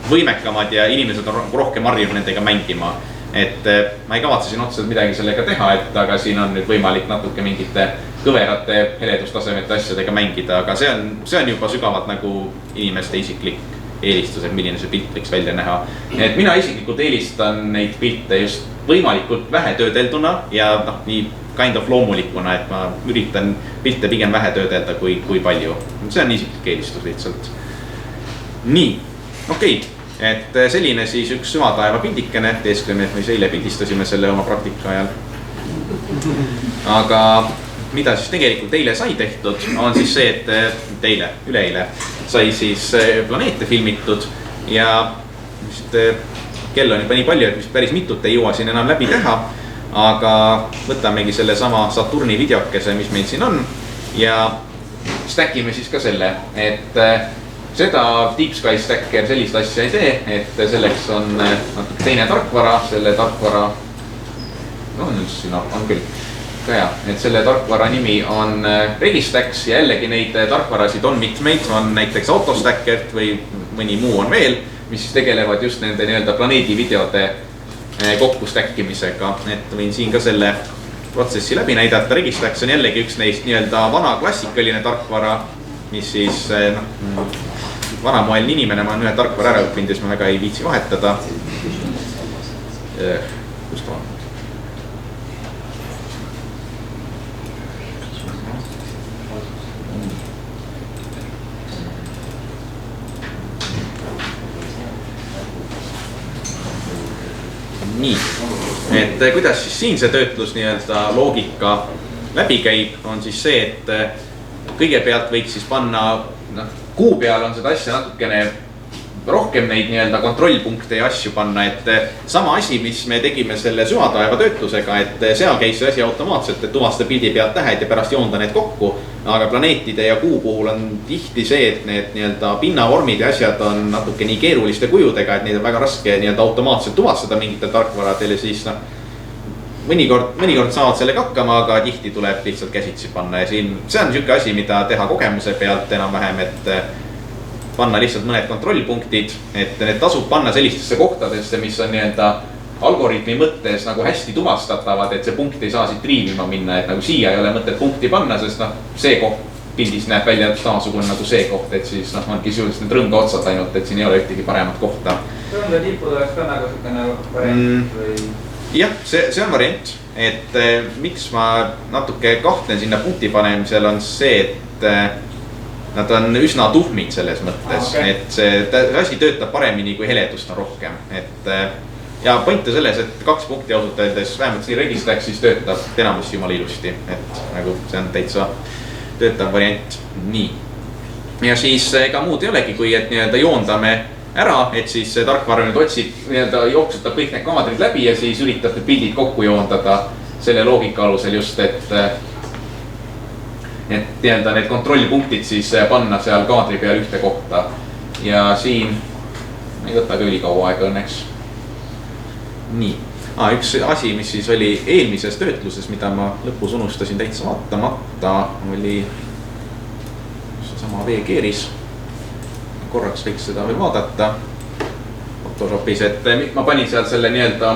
võimekamad ja inimesed on rohkem harjunud nendega mängima. Et ma ei kavatse siin otseselt midagi sellega teha, et aga siin on nüüd võimalik natuke mingite kõverate heledustasemete asjadega mängida, aga see on juba sügavalt nagu inimeste isiklik eelistus, et milline see pilt võiks välja näha. Et mina isiklikult eelistan neid pilte just võimalikult vähe töödelduna ja nii kind of loomulikuna, et ma üritan pilte pigem vähe töödelda kui palju. See on isiklik eelistus lihtsalt. Nii, okei. Et selline siis üks süvataeva pildikene, teeskleme, et me eile pildistasime selle oma praktika ajal. Aga mida siis tegelikult eile sai tehtud, on siis see, et üleeile sai siis planeete filmitud ja kell on juba nii palju, et päris mitut ei jõua siin enam läbi teha. Aga võtamegi selle sama Saturni videokese, mis meil siin on ja stackime siis ka selle, et seda Deep Sky Stacker sellist asja ei tee, et selleks on natuke teine tarkvara, selle tarkvara, siin on küll ka hea, et selle tarkvara nimi on Registax ja jällegi neid tarkvarasid on mitmeid, on näiteks Autostackert või mõni muu on veel, mis siis tegelevad just nende nii-öelda planeedi videode kokku stackimisega, et võin siin ka selle protsessi läbi näidata. Registax on jällegi üks neist nii-öelda vana klassikaline tarkvara, mis siis vanamoeline inimene, ma olen ühe tarkvara ära õppinud, siis ma väga ei viitsi vahetada. Kust ta on? Nii, et kuidas siis siin see töötlus nii-öelda loogika läbi käib, on siis see, et kõigepealt võiks siis panna, kuu peal on seda asja natukene rohkem neid nii-öelda kontrollpunkte ja asju panna, et sama asi, mis me tegime selle süvataeva töötlusega, et seal käis see asi automaatselt, et tuvasta pildi pealt tähed ja pärast joonda need kokku. Aga planeetide ja kuu puhul on tihti see, et need nii-öelda pinnavormid ja asjad on natuke nii keeruliste kujudega, et neid on väga raske nii-öelda automaatselt tuvastada mingitel tarkvaradel ja siis mõnikord saavad sellega hakkama, aga tihti tuleb lihtsalt käsitsi panna ja siin see on niisugune asi, mida teha kogemuse pealt enam-vähem, et panna lihtsalt mõned kontrollpunktid, et need tasub panna sellistesse kohtadesse, mis on nii-öelda algoritmi mõttes nagu hästi tuvastatavad, et see punkt ei saa siit riivima minna, et nagu siia ei ole mõtet punkti panna, sest see koht pildis näeb välja samasugune nagu see koht, et siis ongi sisuliselt need rõnga otsad ainult, et siin ei ole ühtegi paremat kohta. Rõnga tipud oleks ka nagu selline variant või? Jah, see on variant, et miks ma natuke kahtlen sinna punkti panemisel on see, et nad on üsna tuhmid selles mõttes, et see asi töötab paremini, kui heledust on rohkem, et ja point on selles, et 2 punkti ausalt öeldes vähemalt siin Registaxis töötab enamasti jumala ilusti, et nagu see on täitsa töötav variant. Nii. Ja siis ega muud ei olegi, kui et nii-öelda joondame ära, et siis tarkvara nüüd otsib, nii-öelda jooksutab kõik need kaadrid läbi ja siis üritab need pildid kokku joondada selle loogika alusel just, et nii-öelda need kontrollpunktid siis panna seal kaadri peal ühte kohta. Ja siin ei võta ka ülikaua aega õnneks. Nii, üks asi, mis siis oli eelmises töötluses, mida ma lõpus unustasin täitsa vaatamata, oli sama veekeeris. korraks võiks seda või vaadata Photoshopis, et ma panin seal selle nii-öelda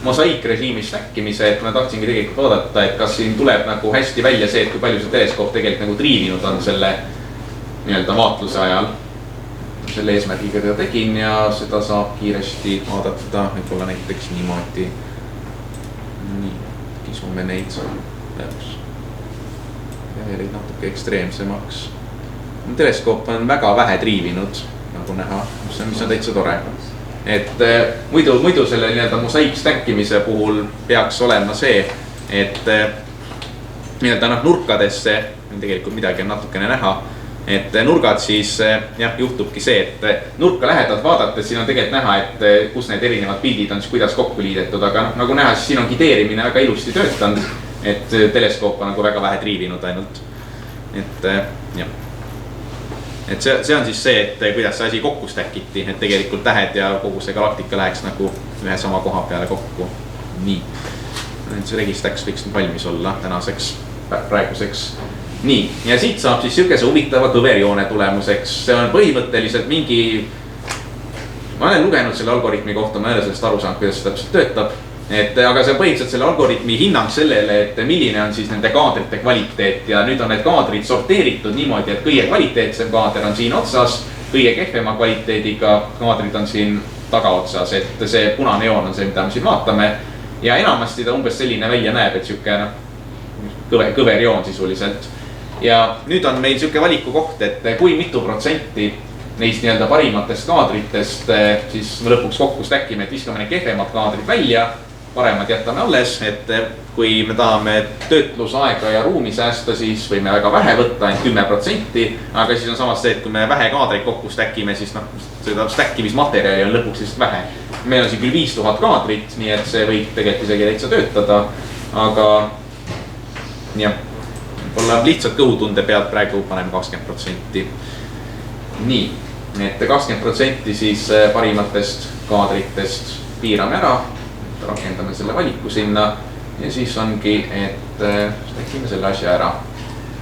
mosaiikrežiimi stackimise, et ma tahtsingi tegelikult vaadata, et kas siin tuleb nagu hästi välja see, et kui palju see teleskoop tegelikult nagu triivinud on selle nii-öelda vaatluse ajal. Selle eesmärgiga teda tegin ja seda saab kiiresti vaadata, võib-olla näiteks niimoodi. Nii, kisume neid lõpuks. Ja veel natuke ekstreemsemaks. Teleskoop on väga vähe triivinud, nagu näha, mis on täitsa tore. Et muidu selle nii-öelda mosaiik stackimise puhul peaks olema see, et nii-öelda nurkadesse, tegelikult midagi on natukene näha, et nurgad siis jah, juhtubki see, et nurka lähedalt vaadates siin on tegelikult näha, et kus need erinevad pildid on siis kuidas kokku liidetud, aga nagu näha, siis siin on gideerimine väga ilusti töötanud, et teleskoop on nagu väga vähe triivinud ainult. Et jah. Et see on siis see, et kuidas see asi kokku stackiti, et tegelikult tähed ja kogu see galaktika läheks nagu ühe sama koha peale kokku. Nii. See registacks võiks valmis olla tänaseks, praeguseks. Nii. Ja siit saab siis sihukese huvitava kõverjoone tulemuseks. See on põhimõtteliselt mingi... Ma olen lugenud selle algoritmi kohta, ma ei ole sellest aru saanud, kuidas see täpselt töötab. Aga see on põhimõtteliselt selle algoritmi hinnang sellele, et milline on siis nende kaadrite kvaliteet ja nüüd on need kaadrid sorteeritud niimoodi, et kõige kvaliteetsem kaader on siin otsas, kõige kehvema kvaliteediga kaadrid on siin tagaotsas, et see punane joon on see, mida me siin vaatame ja enamasti ta umbes selline välja näeb, et siuke kõver joon sisuliselt. Ja nüüd on meil siuke valiku koht, et kui mitu protsenti neist nii-öelda parimatest kaadritest siis lõpuks kokku stackime, et viskame need kehvemad kaadrid välja, paremad jätame alles, et kui me tahame töötlusaega ja ruumi säästa, siis võime väga vähe võtta, ainult 10%, aga siis on samas see, et kui me vähe kaadreid kokku stackime, siis seda stackimismaterjali on lõpuks lihtsalt vähe. Meil on siin küll 5000 kaadrit, nii et see võib tegelikult isegi täitsa töötada, aga jah, võib-olla lihtsalt kõhutunde pealt praegu paneme 20%. Nii, et 20% siis parimatest kaadritest piirame ära, rakendame selle valiku sinna ja siis ongi, et stackime selle asja ära.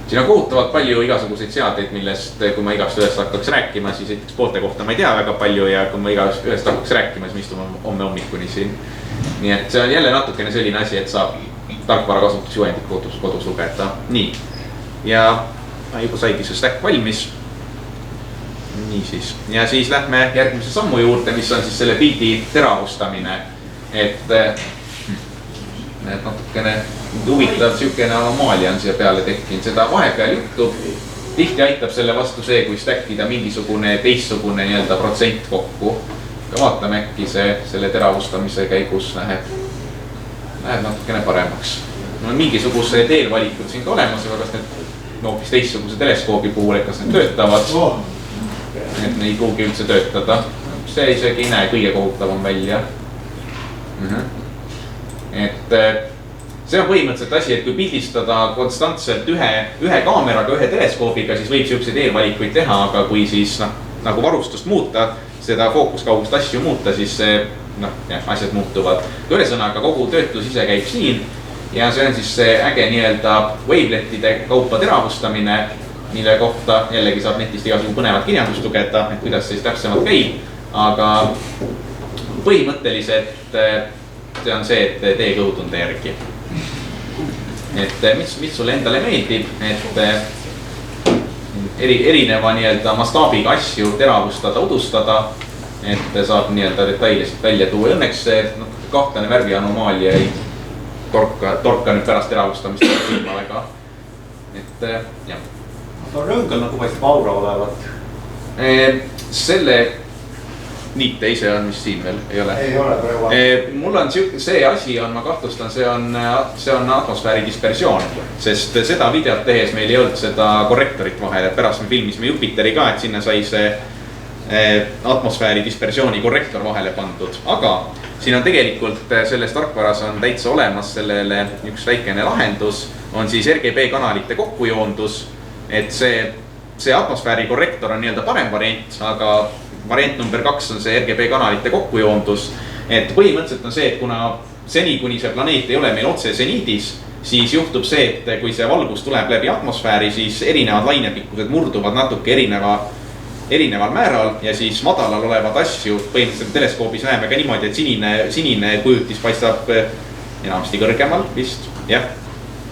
Siin on kohutavalt palju igasuguseid seadeid, millest kui ma igast ühest hakkaks rääkima, siis näiteks poolte kohta ma ei tea väga palju ja kui ma igast ühest hakkaks rääkima, siis me istume homme hommikuni siin. Nii et see on jälle natukene selline asi, et saab tarkvara kasutusjuhendit kodus lugeda. Nii, ja juba saigi see stack valmis. Nii siis, ja siis lähme järgmise sammu juurde, mis on siis selle pildi teravustamine. Et natukene huvitav sihukene anomaalia on siia peale tekkinud, seda vahepeal juhtub. Tihti aitab selle vastu see, kui stackida mingisugune teistsugune nii-öelda protsent kokku. Ka vaatame äkki selle teravustamise käigus läheb natukene paremaks. Mingisugused eelvalikud siin ka olemas, aga kas need hoopis teistsuguse teleskoobi puhul, et kas need töötavad. Et ne ei pruugi üldse töötada. See isegi ei näe kõige kohutavam välja. Et see on põhimõtteliselt asi, et kui pildistada konstantselt ühe kaameraga, ühe teleskoobiga, siis võib siukseid eelvalikuid teha, aga kui siis nagu varustust muuta, seda fookuskaugust asju muuta, siis asjad muutuvad. Ühesõnaga kogu töötlus ise käib siin ja see on siis see äge nii-öelda waveletide kaupa teravustamine, mille kohta jällegi saab netist igasugu põnevat kirjandust lugeda, et kuidas see siis täpsemalt käib, aga põhimõtteliselt see on see, et tee kõhutunde järgi. Et mis sulle endale meeldib, et erineva nii-öelda mastaabiga asju teravustada, udustada, et saab nii-öelda detailiselt välja tuua. Õnneks see kahtlane värvi anomaalia ei torka nüüd pärast teravustamist silma väga. Et jah. Rõngal nagu paistab aura olevat. Selle niite ise on, mis siin veel ei ole. Ei ole praegu. Mul on see asi on, ma kahtlustan, see on atmosfääri dispersioon, sest seda videot tehes meil ei olnud seda korrektorit vahel, et pärast me filmisime Jupiteri ka, et sinna sai see atmosfääri dispersiooni korrektor vahele pandud, aga siin on tegelikult selles tarkvaras on täitsa olemas sellele üks väikene lahendus, on siis RGB kanalite kokkujoondus, et see atmosfääri korrektor on nii-öelda parem variant, aga variant number 2 on see RGB kanalite kokkujoondus, et põhimõtteliselt on see, et kuna seni, kuni see planeet ei ole meil otse seniidis, siis juhtub see, et kui see valgus tuleb läbi atmosfääri, siis erinevad lainepikkused murduvad natuke erineva erineval määral ja siis madalal olevad asju põhimõtteliselt teleskoobis näeme ka niimoodi, et sinine kujutis paistab enamasti kõrgemal vist, jah.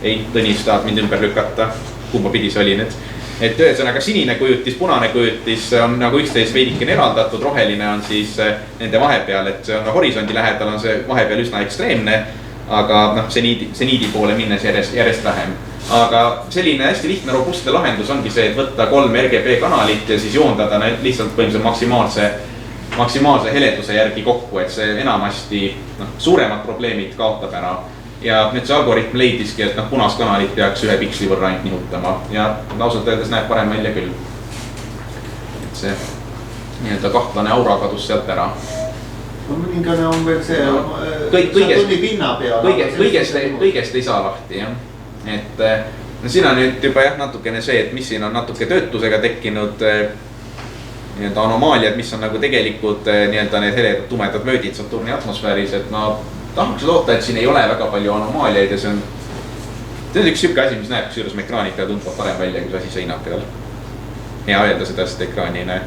ei, Tõnis tahad mind ümber lükata, kumba pidi see oli nüüd. Et ühesõnaga sinine kujutis, punane kujutis on nagu üksteist veidikene eraldatud, roheline on siis nende vahepeal, et see on horisondi lähedal on see vahepeal üsna ekstreemne, aga seniidi poole minnes järjest vähem. Aga selline hästi lihtne robustne lahendus ongi see, et võtta 3 RGB kanalit ja siis joondada need lihtsalt põhimõtteliselt maksimaalse heleduse järgi kokku, et see enamasti suuremad probleemid kaotab ära. Ja nüüd see algoritm leidiski, et punaskanalit peaks 1 piksli võrra ainult nihutama ja ausalt öeldes näeb parem välja küll. Et see nii-öelda kahtlane aura kadus sealt ära. No mõningane on veel see tunni pinna peal. Kõigest ei saa lahti, jah. Et siin on nüüd juba jah natukene see, et mis siin on natuke töötusega tekkinud nii-öelda anomaaliad, mis on nagu tegelikult nii-öelda need heledad tumedad vöödid Saturni atmosfääris, et ma tahaks loota, et siin ei ole väga palju anomaaliaid ja see on üks siuke asi, mis näeb kusjuures ekraani peal tundvalt parem välja kui asi seina peal. Hea öelda seda, sest ekraani ei näe.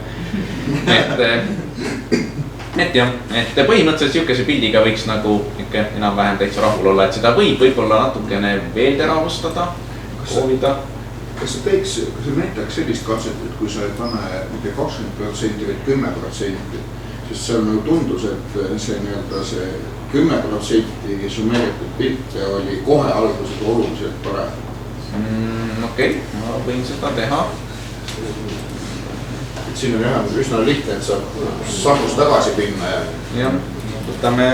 Et jah, et põhimõtteliselt siukese pildiga võiks nagu enam-vähem täitsa rahul olla, et seda võib-olla natukene veel teravustada, soovida. Kas sa näitaks sellist katset, et kui sa ei pane mitte 20%, vaid 10%, sest seal nagu tundus, et see nii-öelda see 10% summeeritud pilte oli kohe alguses oluliselt parem. Okei, ma võin seda teha. Et siin on jah üsna lihtne, et saab sakus tagasi pinna ja... Jah, võtame,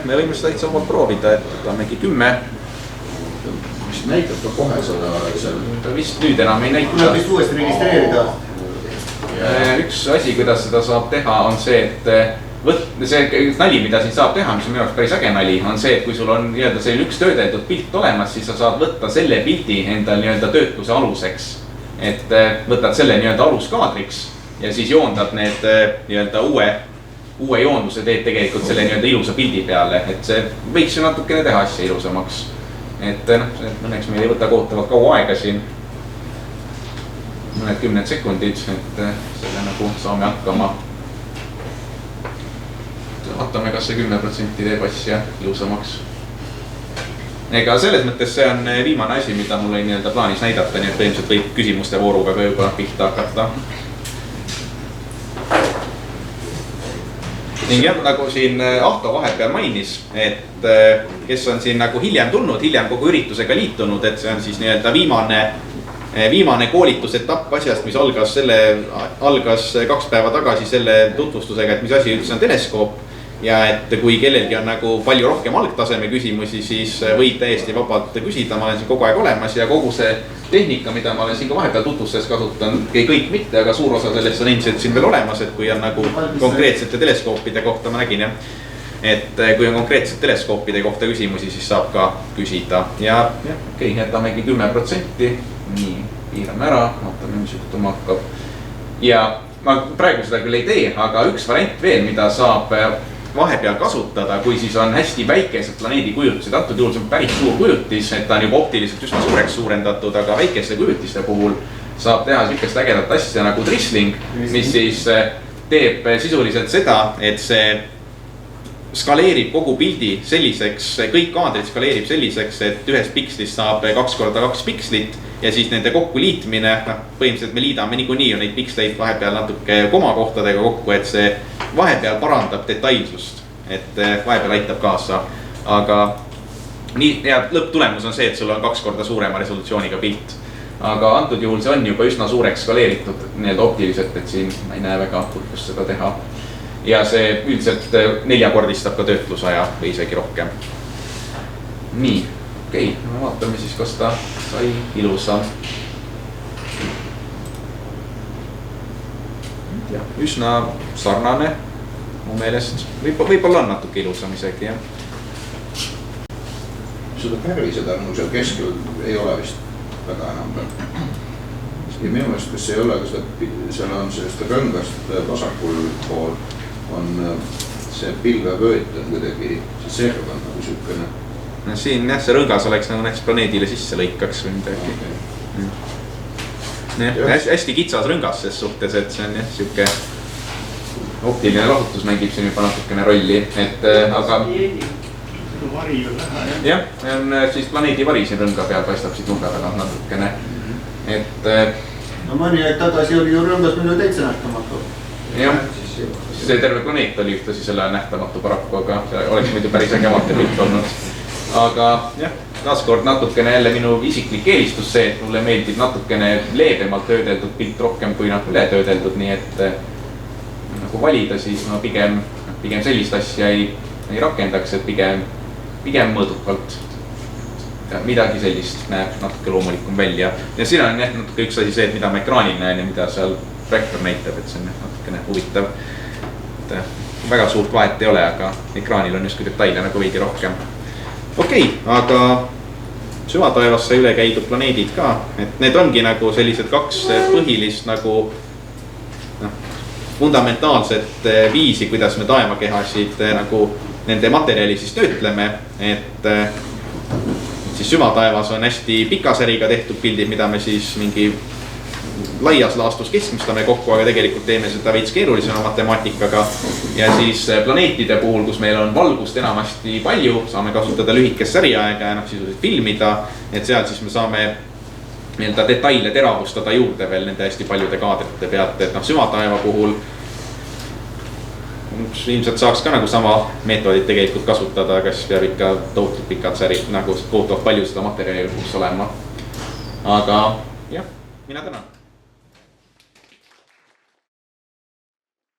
me võime seda täitsa omalt proovida, et võtamegi 10. Mis näitab ka kohe seda seal... Vist nüüd enam ei näita. Tuleb vist uuesti registreerida. Üks asi, kuidas seda saab teha, on see, et see nali, mida siin saab teha, mis on minu jaoks päris äge nali, on see, et kui sul on nii-öelda see üks töödeldud pilt olemas, siis sa saad võtta selle pildi endal nii-öelda töötluse aluseks. Et võtad selle nii-öelda aluskaadriks ja siis joondad need nii-öelda uue joonduse teed tegelikult selle nii-öelda ilusa pildi peale, et see võiks ju natukene teha asja ilusamaks. Et õnneks meil ei võta kohtavalt kaua aega siin, mõned 10 sekundid, et selle nagu saame hakkama. Vaatame, kas see 10% teeb asja ilusamaks. Ega selles mõttes see on viimane asi, mida mul oli nii-öelda plaanis näidata, nii et põhimõtteliselt võib küsimuste vooruga ka juba pihta hakata. Ning jah, nagu siin Ahto vahepeal mainis, et kes on siin nagu hiljem tulnud, hiljem kogu üritusega liitunud, et see on siis nii-öelda viimane koolitusetapp asjast, mis algas 2 päeva tagasi selle tutvustusega, et mis asi üldse on teleskoop. Ja et kui kellelgi on nagu palju rohkem algtaseme küsimusi, siis võib täiesti vabalt küsida, ma olen siin kogu aeg olemas ja kogu see tehnika, mida ma olen siin ka vahepeal tutvustes kasutan, kõik mitte, aga suur osa sellest on endiselt siin veel olemas, et kui on nagu konkreetsete teleskoopide kohta, ma nägin jah, et kui on konkreetsete teleskoopide kohta küsimusi, siis saab ka küsida ja okei, jätamegi 10%, nii, piirame ära, vaatame, mis juhtuma hakkab. Ja ma praegu seda küll ei tee, aga üks variant veel, mida saab vahepeal kasutada, kui siis on hästi väikesed planeedi kujutised, antud juhul see on päris suur kujutis, et ta on juba optiliselt üsna suureks suurendatud, aga väikeste kujutiste puhul saab teha sihukest ägedat asja nagu trissling, mis siis teeb sisuliselt seda, et see skaleerib kogu pildi selliseks, kõik kaadrid skaleerib selliseks, et ühest pikslist saab 2x2 pikslit ja siis nende kokku liitmine, põhimõtteliselt me liidame niikuinii ju neid piksleid vahepeal natuke komakohtadega kokku, et see vahepeal parandab detailsust, et vahepeal aitab kaasa, aga nii ja lõpptulemus on see, et sul on 2 korda suurema resolutsiooniga pilt. Aga antud juhul see on juba üsna suureks skaleeritud nii-öelda optiliselt, et siin ma ei näe väga põhjust seda teha. Ja see üldiselt 4-kordistab ka töötlusaja või isegi rohkem. Nii, okei, vaatame siis, kas ta sai ilusa. Ja, üsna sarnane mu meelest, võib-olla on natuke ilusam isegi, jah. Seda pärvi seda on seal keskel ei ole vist väga enam peal. Ja minu meelest, kas ei ole, seal on sellest rõngast vasakul pool on see pilvevööt on kuidagi, see serv on nagu sükene. No siin jah, see rõngas oleks nagu näiteks planeedile sisse lõikaks või midagi. Okay. hästi kitsas rõngas ses suhtes, et see on jah sihuke optiline lahutus mängib siin juba natukene rolli, et aga jah, on siis planeedi vari siin rõnga peal, paistab siit nurga tagant natukene, et no mõni aeg tagasi oli ju rõngas minu täitsa nähtamatu. jah, see terve planeet oli ühtlasi selle nähtamatu paraku, aga see oleks muidu päris äge vaatepilt olnud. aga jah, taaskord natukene jälle minu isiklik eelistus see, et mulle meeldib natukene leebemalt töödeldud pilt rohkem kui üle töödeldud, nii et nagu valida, siis ma pigem sellist asja ei rakendaks, et pigem mõõdukalt. Midagi sellist näeb natuke loomulikum välja ja siin on jah natuke üks asi see, et mida ma ekraanil näen ja mida seal projektor näitab, et see on natukene huvitav. Väga suurt vahet ei ole, aga ekraanil on justkui detaile nagu veidi rohkem. Okei, aga süvataevasse üle käidud planeedid ka, et need ongi nagu sellised kaks põhilist nagu fundamentaalset viisi, kuidas me taevakehasid nagu nende materjali siis töötleme, et siis süvataevas on hästi pika säriga tehtud pildid, mida me siis mingi laias laastus keskmistame kokku, aga tegelikult teeme seda veits keerulisema matemaatikaga. Ja siis planeetide puhul, kus meil on valgust enamasti palju, saame kasutada lühikest säriaega ja sisuliselt filmida, et seal siis me saame detaile teravustada juurde veel nende hästi paljude kaadrite pealt, et süvataeva puhul ilmselt saaks ka nagu sama meetodit tegelikult kasutada, kas peab ikka tohutult pikad särid, nagu kohutavalt palju seda materjali lõpuks olema. Aga jah, mina tänan.